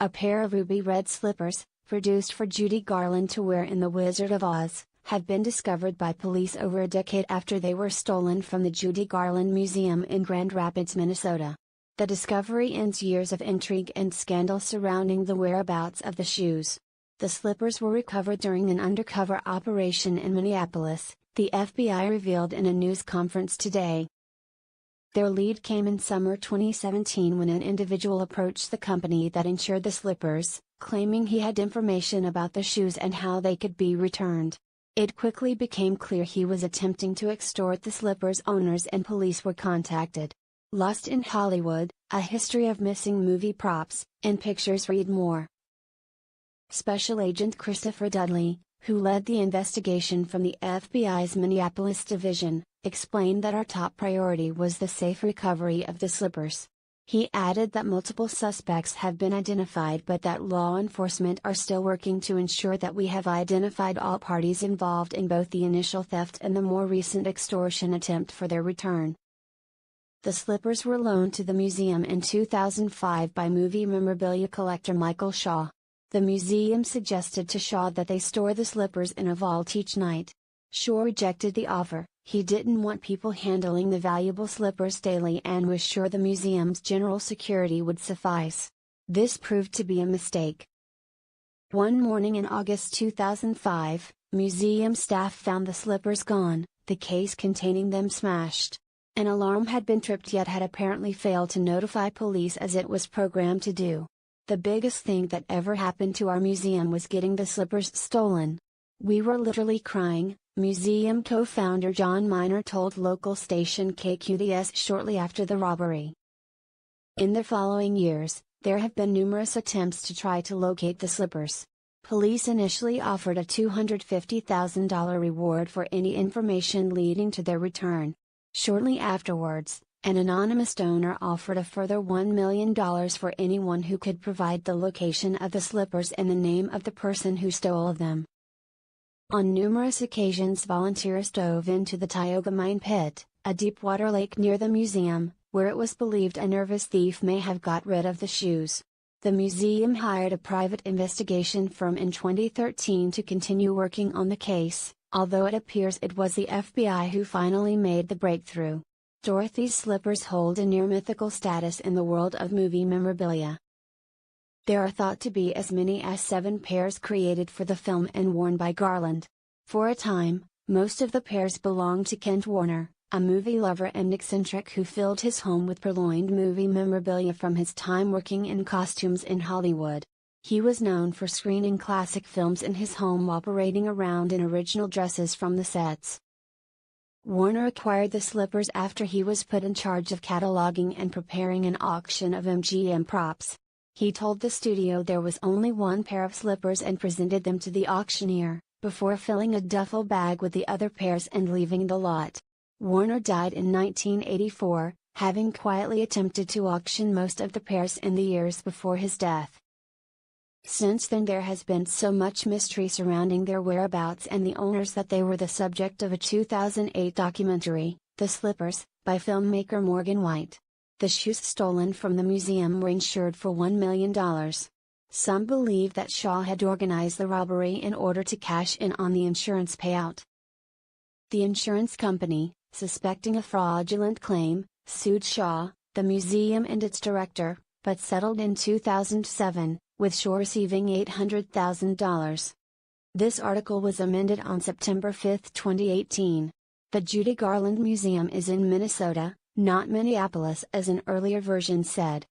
A pair of ruby red slippers, produced for Judy Garland to wear in The Wizard of Oz, have been discovered by police over a decade after they were stolen from the Judy Garland Museum in Grand Rapids, Minnesota. The discovery ends years of intrigue and scandal surrounding the whereabouts of the shoes. The slippers were recovered during an undercover operation in Minneapolis, the FBI revealed in a news conference today. Their lead came in summer 2017 when an individual approached the company that insured the slippers, claiming he had information about the shoes and how they could be returned. It quickly became clear he was attempting to extort the slippers' owners and police were contacted. Lost in Hollywood, A History of Missing Movie Props, and Pictures. Read more. Special Agent Christopher Dudley, who led the investigation from the FBI's Minneapolis division, explained that our top priority was the safe recovery of the slippers. He added that multiple suspects have been identified but that law enforcement are still working to ensure that we have identified all parties involved in both the initial theft and the more recent extortion attempt for their return. The slippers were loaned to the museum in 2005 by movie memorabilia collector Michael Shaw. The museum suggested to Shaw that they store the slippers in a vault each night. Shaw rejected the offer. He didn't want people handling the valuable slippers daily and was sure the museum's general security would suffice. This proved to be a mistake. One morning in August 2005, museum staff found the slippers gone, the case containing them smashed. An alarm had been tripped yet had apparently failed to notify police as it was programmed to do. The biggest thing that ever happened to our museum was getting the slippers stolen. We were literally crying, museum co-founder John Miner told local station KQDS shortly after the robbery. In the following years, there have been numerous attempts to try to locate the slippers. Police initially offered a $250,000 reward for any information leading to their return. Shortly afterwards, an anonymous donor offered a further $1 million for anyone who could provide the location of the slippers and the name of the person who stole them. On numerous occasions volunteers dove into the Tioga Mine Pit, a deep-water lake near the museum, where it was believed a nervous thief may have got rid of the shoes. The museum hired a private investigation firm in 2013 to continue working on the case, although it appears it was the FBI who finally made the breakthrough. Dorothy's slippers hold a near-mythical status in the world of movie memorabilia. There are thought to be as many as 7 pairs created for the film and worn by Garland. For a time, most of the pairs belonged to Kent Warner, a movie lover and eccentric who filled his home with purloined movie memorabilia from his time working in costumes in Hollywood. He was known for screening classic films in his home while parading around in original dresses from the sets. Warner acquired the slippers after he was put in charge of cataloging and preparing an auction of MGM props. He told the studio there was only one pair of slippers and presented them to the auctioneer, before filling a duffel bag with the other pairs and leaving the lot. Warner died in 1984, having quietly attempted to auction most of the pairs in the years before his death. Since then there has been so much mystery surrounding their whereabouts and the owners that they were the subject of a 2008 documentary, The Slippers, by filmmaker Morgan White. The shoes stolen from the museum were insured for $1 million. Some believe that Shaw had organized the robbery in order to cash in on the insurance payout. The insurance company, suspecting a fraudulent claim, sued Shaw, the museum and its director, but settled in 2007, with Shaw receiving $800,000. This article was amended on September 5, 2018. The Judy Garland Museum is in Minnesota, not Minneapolis as an earlier version said.